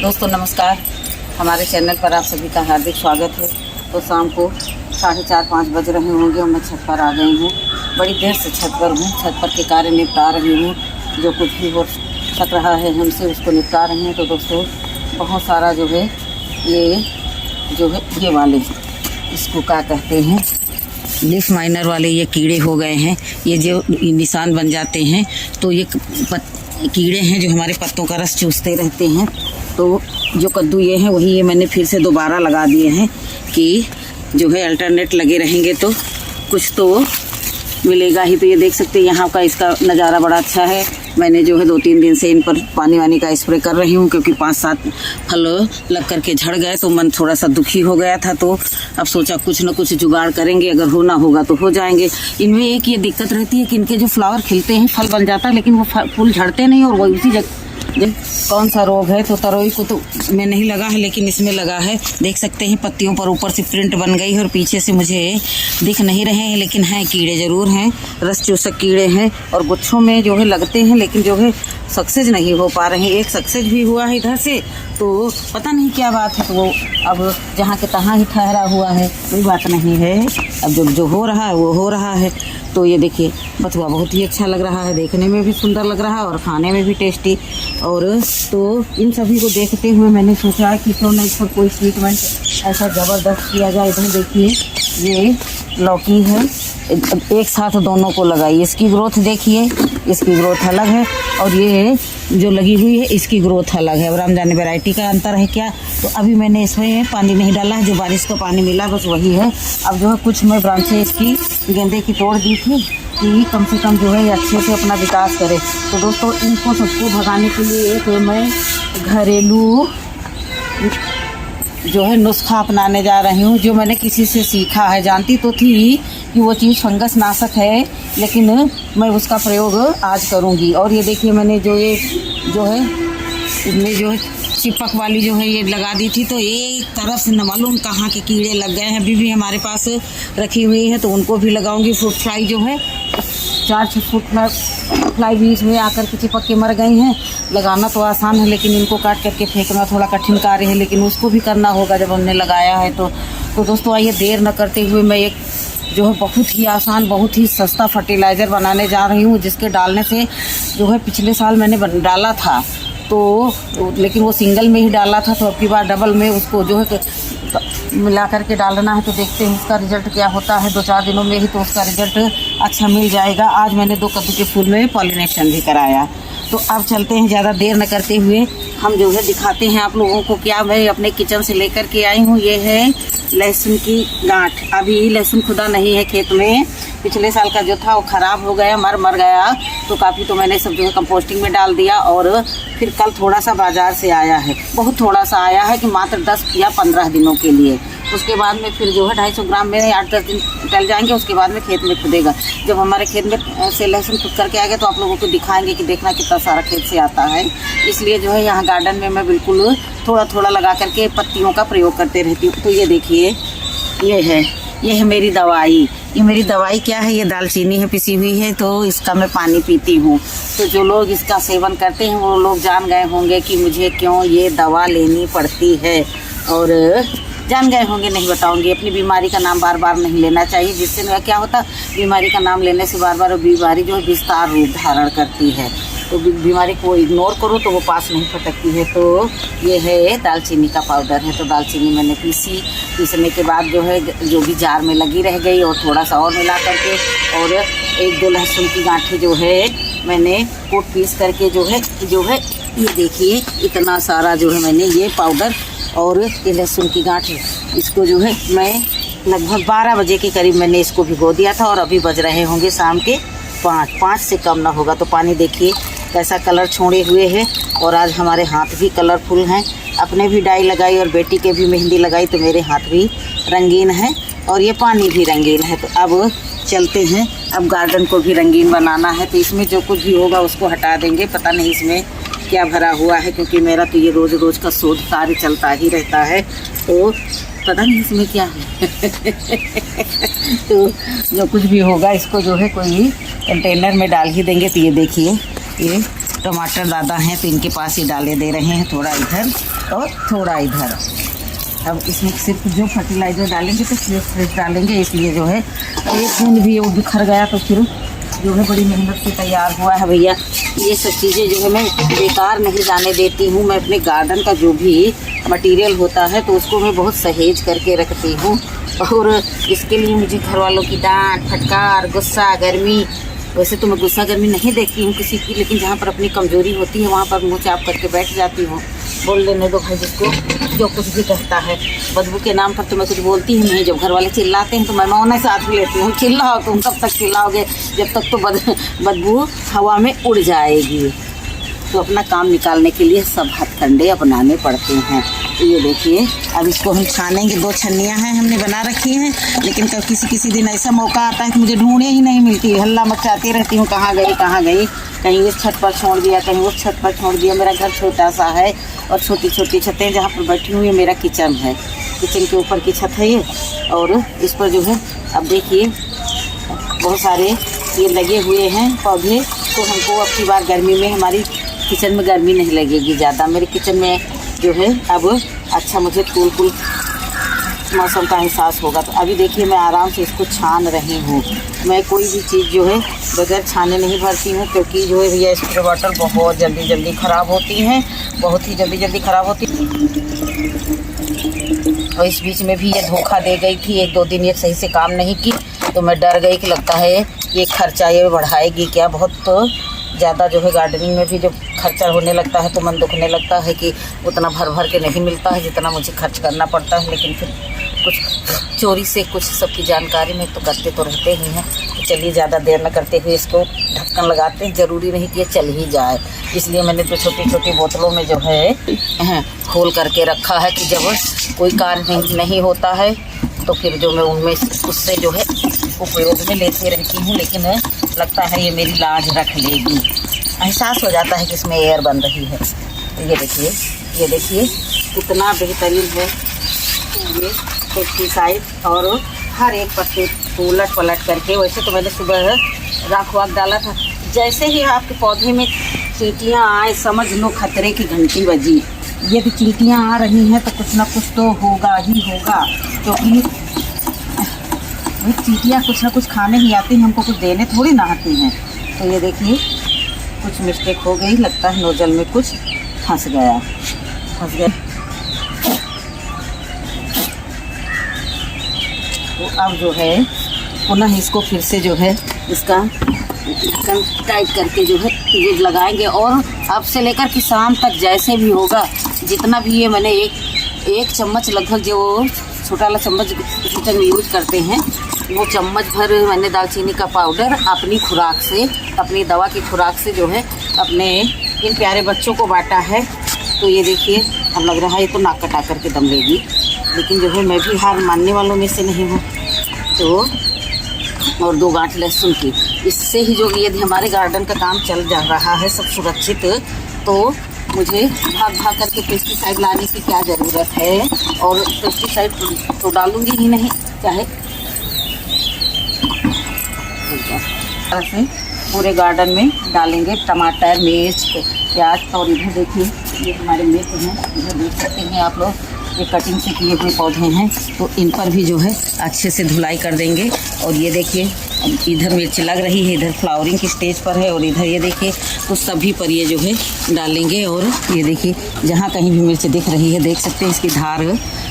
दोस्तों नमस्कार, हमारे चैनल पर आप सभी का हार्दिक स्वागत है। तो शाम को 4:30-5 बज रहे होंगे और मैं छत पर आ गई हूँ। बड़ी देर से छत पर हूँ, छत पर के कार्य निपटा रही हूँ। जो कुछ भी हो सक रहा है हमसे उसको निपटा रहे हैं। तो दोस्तों बहुत सारा जो है ये वाले इसको क्या कहते हैं, लीफ माइनर वाले ये कीड़े हो गए हैं। ये जो निशान बन जाते हैं तो ये कीड़े हैं जो हमारे पत्तों का रस चूसते रहते हैं। तो जो कद्दू ये हैं वही ये मैंने फिर से दोबारा लगा दिए हैं कि जो है अल्टरनेट लगे रहेंगे तो कुछ तो मिलेगा ही। तो ये देख सकते हैं यहाँ का इसका नज़ारा बड़ा अच्छा है। मैंने जो है 2-3 दिन से इन पर पानी का स्प्रे कर रही हूँ, क्योंकि 5-7 फल लग करके झड़ गए तो मन थोड़ा सा दुखी हो गया था। तो अब सोचा कुछ न कुछ जुगाड़ करेंगे, अगर होना होगा तो हो जाएंगे। इनमें एक ये दिक्कत रहती है कि इनके जो फ्लावर खिलते हैं, फल बन जाता है, लेकिन वो फूल झड़ते नहीं और वो उसी जगह कौन सा रोग है। तो तरोई को तो में नहीं लगा है, लेकिन इसमें लगा है। देख सकते हैं पत्तियों पर ऊपर से प्रिंट बन गई है और पीछे से मुझे दिख नहीं रहे हैं, लेकिन हैं कीड़े ज़रूर हैं, रस चूसक कीड़े हैं। और गुच्छों में जो है लगते हैं, लेकिन जो है सक्सेस नहीं हो पा रहे हैं। एक सक्सेस भी हुआ है इधर से, तो पता नहीं क्या बात है। तो वो अब जहाँ के तहाँ ही ठहरा हुआ है, कोई बात नहीं है। अब जो हो रहा है वो हो रहा है। तो ये देखिए बथुआ बहुत ही अच्छा लग रहा है, देखने में भी सुंदर लग रहा है और खाने में भी टेस्टी। और तो इन सभी को देखते हुए मैंने सोचा कि क्यों ना इस पर कोई ट्रीटमेंट ऐसा ज़बरदस्त किया जाए। इधर देखिए ये लौकी है, एक साथ दोनों को लगाइए। इसकी ग्रोथ देखिए, इसकी ग्रोथ अलग है और ये जो लगी हुई है इसकी ग्रोथ अलग है। और हम जाने वैरायटी का अंतर है क्या। तो अभी मैंने इसमें पानी नहीं डाला है, जो बारिश का पानी मिला बस वही है। अब जो है कुछ मैं ब्रांचें इसकी गेंदे की तोड़ दी थी कि कम से कम जो है ये अच्छे से अपना विकास करे। तो दोस्तों इनको सबको भगाने के लिए एक मैं घरेलू जो है नुस्खा अपनाने जा रही हूँ, जो मैंने किसी से सीखा है। जानती तो थी कि वो चीज़ फंगस नाशक है, लेकिन मैं उसका प्रयोग आज करूँगी। और ये देखिए मैंने जो है इसमें जो है चिपक वाली जो है ये लगा दी थी। तो एक तरफ से न मालूम कहाँ के कीड़े लग गए हैं, अभी भी हमारे पास रखी हुई है, तो उनको भी लगाऊंगी। फ्रूट फ्लाई जो है 4-6 फ्रूट फ्लाई बीच में आकर के चिपक के मर गई हैं। लगाना तो आसान है, लेकिन इनको काट करके फेंकना थोड़ा कठिन कार्य है, लेकिन उसको भी करना होगा जब हमने लगाया है। तो दोस्तों आइए देर न करते हुए मैं एक जो है बहुत ही आसान, बहुत ही सस्ता फर्टिलाइज़र बनाने जा रही हूँ, जिसके डालने से जो है पिछले साल मैंने डाला था तो, लेकिन वो सिंगल में ही डाला था। तो अब की बार डबल में उसको जो है मिला करके डालना है। तो देखते हैं उसका रिजल्ट क्या होता है। 2-4 दिनों में ही तो उसका रिजल्ट अच्छा मिल जाएगा। आज मैंने 2 कद्दू के फूल में पॉलिनेशन भी कराया। तो अब चलते हैं, ज़्यादा देर न करते हुए हम जो है दिखाते हैं आप लोगों को क्या मैं अपने किचन से लेकर के आई हूँ। ये है लहसुन की गांठ। अभी लहसुन खुदा नहीं है खेत में, पिछले साल का जो था वो ख़राब हो गया, मर गया। तो काफ़ी तो मैंने सब जो है कंपोस्टिंग में डाल दिया। और फिर कल थोड़ा सा बाज़ार से आया है, बहुत थोड़ा सा आया है कि मात्र 10 या 15 दिनों के लिए। उसके बाद में फिर जो है 250 ग्राम में 8-10 दिन टल जाएंगे। उसके बाद में खेत में खुदेगा। जब हमारे खेत में से लहसुन खुद करके आएगा तो आप लोगों को दिखाएंगे कि देखना कितना सारा खेत से आता है। इसलिए जो है यहाँ गार्डन में मैं बिल्कुल थोड़ा लगा करके पत्तियों का प्रयोग करते रहती हूँ। तो ये देखिए ये है मेरी दवाई। ये मेरी दवाई क्या है, ये दालचीनी है पिसी हुई है, तो इसका मैं पानी पीती हूँ। तो जो लोग इसका सेवन करते हैं वो लोग जान गए होंगे कि मुझे क्यों ये दवा लेनी पड़ती है, और जान गए होंगे, नहीं बताऊंगी। अपनी बीमारी का नाम बार बार नहीं लेना चाहिए, जिससे क्या होता, बीमारी का नाम लेने से बार बार बीमारी जो है विस्तार रूप धारण करती है। तो बीमारी को इग्नोर करो तो वो पास नहीं फटकती है। तो ये है दालचीनी का पाउडर है। तो दालचीनी मैंने पीसने के बाद जो है जो भी जार में लगी रह गई, और थोड़ा सा और मिला करके, और 1-2 लहसुन की गांठें जो है मैंने को पीस करके जो है ये देखिए इतना सारा जो है मैंने ये पाउडर और ये लहसुन की गांठ, इसको जो है मैं लगभग 12 बजे के करीब मैंने इसको भिगो दिया था। और अभी बज रहे होंगे शाम के 5 से कम ना होगा। तो पानी देखिए कैसा कलर छोड़े हुए है, और आज हमारे हाथ भी कलरफुल हैं। अपने भी डाई लगाई और बेटी के भी मेहंदी लगाई, तो मेरे हाथ भी रंगीन है और ये पानी भी रंगीन है। तो अब चलते हैं, अब गार्डन को भी रंगीन बनाना है। तो इसमें जो कुछ भी होगा उसको हटा देंगे, पता नहीं इसमें क्या भरा हुआ है, क्योंकि मेरा तो ये रोज़ का शोध कार्य चलता ही रहता है। तो पता नहीं इसमें क्या है तो जो कुछ भी होगा इसको जो है कोई कंटेनर में डाल ही देंगे। तो ये देखिए टमाटर ज़्यादा हैं तो इनके पास ही डाले दे रहे हैं, थोड़ा इधर और थोड़ा इधर। अब इसमें सिर्फ जो फर्टिलाइज़र डालेंगे तो फ्रेश डालेंगे, इसलिए जो है एक बूंद भी वो बिखर गया तो फिर जो है बड़ी मेहनत से तैयार हुआ है भैया। ये सब चीज़ें जो है मैं बेकार नहीं जाने देती हूँ। मैं अपने गार्डन का जो भी मटेरियल होता है तो उसको मैं बहुत सहेज करके रखती हूँ, और इसके लिए मुझे घर वालों की डांट, फटकार, गुस्सा, गर्मी, वैसे तो मैं गुस्सा गर्मी नहीं देखती हूँ किसी की, लेकिन जहाँ पर अपनी कमज़ोरी होती है वहाँ पर मुँह चाप करके बैठ जाती हूँ। बोल लेने दो भाई जिसको जो कुछ भी कहता है। बदबू के नाम पर तो मैं कुछ बोलती ही नहीं। जब घर वाले चिल्लाते हैं तो मैं मौन साथ लेती हूँ। चिल्लाओ तुम कब तक चिल्लाओगे, जब तक तो बदबू हवा में उड़ जाएगी। तो अपना काम निकालने के लिए सब हथकंडे अपनाने पड़ते हैं। तो ये देखिए अब इसको हम छानेंगे। 2 छन्नियाँ हैं हमने बना रखी हैं, लेकिन कब किसी दिन ऐसा मौका आता है कि मुझे ढूंढे ही नहीं मिलती। हल्ला मचाती रहती हूँ, कहाँ गई कहाँ गई, कहीं इस छत पर छोड़ दिया, कहीं उस छत पर छोड़ दिया। मेरा घर छोटा सा है और छोटी छोटी छतें जहाँ पर बैठी हुई मेरा किचन है। किचन के ऊपर की छत है ये, और इस पर जो है अब देखिए बहुत सारे ये लगे हुए हैं पौधे। तो हमको अब की बार गर्मी में हमारी किचन में गर्मी नहीं लगेगी ज़्यादा। मेरे किचन में जो है अब अच्छा मुझे कूल मौसम का एहसास होगा। तो अभी देखिए मैं आराम से इसको छान रही हूँ। मैं कोई भी चीज़ जो है बगैर छाने नहीं भरती हूँ, क्योंकि जो है भैया स्प्रे बॉटल बहुत जल्दी ख़राब होती हैं, बहुत ही जल्दी ख़राब होती। और इस बीच में भी ये धोखा दे गई थी, 1-2 दिन ये सही से काम नहीं की, तो मैं डर गई कि लगता है ये खर्चा ये बढ़ाएगी क्या। बहुत तो ज़्यादा जो है गार्डनिंग में भी जब खर्चा होने लगता है तो मन दुखने लगता है कि उतना भर के नहीं मिलता है जितना मुझे खर्च करना पड़ता है। लेकिन फिर कुछ चोरी से कुछ सबकी जानकारी में तो करते तो रहते ही हैं। तो चलिए ज़्यादा देर न करते हुए इसको ढक्कन लगाते हैं। ज़रूरी नहीं कि ये चल ही जाए, इसलिए मैंने तो छोटी बोतलों में जो है खोल करके रखा है कि जब कोई कार्य नहीं होता है तो फिर जो मैं उनमें उससे जो है उपयोग में लेते रहती हूँ। लेकिन लगता है ये मेरी लाज रख लेगी। एहसास हो जाता है कि इसमें एयर बन रही है। तो ये देखिए कितना बेहतरीन है ये पेस्टिसाइड, और हर एक पत्ते को उलट पलट करके। वैसे तो मैंने सुबह राख वाख डाला था। जैसे ही आपके पौधे में चींटियाँ आए समझ लो खतरे की घंटी बजी। यदि चींटियाँ आ रही हैं तो कुछ ना कुछ तो होगा ही होगा, क्योंकि चींटियाँ कुछ ना कुछ खाने ही आती हैं, हमको कुछ देने थोड़ी ना आती हैं। तो ये देखिए कुछ मिस्टेक हो गई, लगता है नोजल में कुछ फंस गया। तो अब जो है पुनः इसको फिर से जो है इसका टाइट करके जो है ये लगाएंगे। और अब से लेकर कि शाम तक जैसे भी होगा, जितना भी ये मैंने एक चम्मच लगभग जो छोटा वाला चम्मच किचन में यूज करते हैं, वो चम्मच भर मैंने दालचीनी का पाउडर अपनी खुराक से, अपनी दवा की खुराक से जो है अपने इन प्यारे बच्चों को बांटा है। तो ये देखिए अब लग रहा है ये तो नाक कटा करके दम लेगी, लेकिन जो है मैं भी हार मानने वालों में से नहीं हूँ। तो और 2 गांठ लहसुन की, इससे ही जो यदि हमारे गार्डन का काम चल जा रहा है सब सुरक्षित, तो मुझे भाग करके पेस्टिसाइड लाने की क्या ज़रूरत है। और पेस्टिसाइड तो डालूंगी ही नहीं, चाहे ऐसे पूरे गार्डन में डालेंगे। टमाटर, मिर्च, प्याज, और इधर देखिए ये हमारे मिर्च हैं, इधर देख सकते हैं आप लोग, ये कटिंग से किए हुए पौधे हैं। तो इन पर भी जो है अच्छे से धुलाई कर देंगे। और ये देखिए इधर मिर्च लग रही है, इधर फ्लावरिंग की स्टेज पर है, और इधर ये देखिए तो सभी पर ये जो है डालेंगे। और ये देखिए जहाँ कहीं भी मिर्च दिख रही है, देख सकते हैं इसकी धार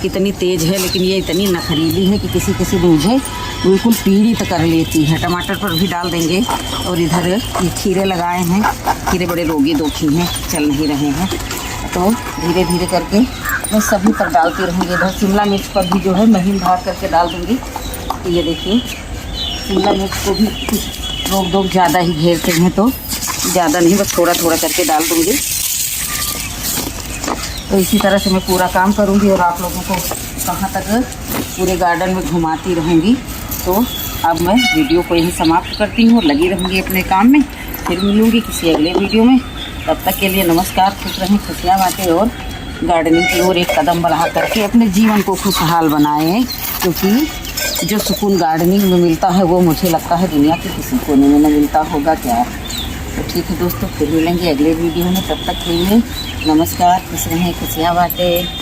कितनी तेज़ है, लेकिन ये इतनी नखरीली है कि किसी दिन मुझे बिल्कुल पीड़ित कर लेती है। टमाटर पर भी डाल देंगे। और इधर ये खीरे लगाए हैं, खीरे बड़े रोगी दोखी हैं, चल नहीं रहे हैं, तो धीरे धीरे करके मैं सभी पर डालती रहूँगी। इधर शिमला मिर्च पर भी जो है महीन भाग करके डाल दूँगी। तो ये देखिए शिमला मिर्च को भी रोक ज़्यादा ही घेरते हैं, तो ज़्यादा नहीं बस थोड़ा करके डाल दूँगी। तो इसी तरह से मैं पूरा काम करूँगी और आप लोगों को कहाँ तक पूरे गार्डन में घुमाती रहूँगी। तो अब मैं वीडियो को यहीं समाप्त करती हूँ और लगी रहूँगी अपने काम में। फिर मिलूँगी किसी अगले वीडियो में। तब तक के लिए नमस्कार, खुश रहें, खुशियाँ बांटें और गार्डनिंग की ओर एक कदम बढ़ा करके अपने जीवन को खुशहाल बनाएं, क्योंकि जो सुकून गार्डनिंग में मिलता है वो मुझे लगता है दुनिया के किसी कोने में न मिलता होगा क्या। तो ठीक है दोस्तों, फिर मिलेंगे अगले वीडियो में। तब तक के लिए नमस्कार, खुश रहें, खुशियाँ बांटें।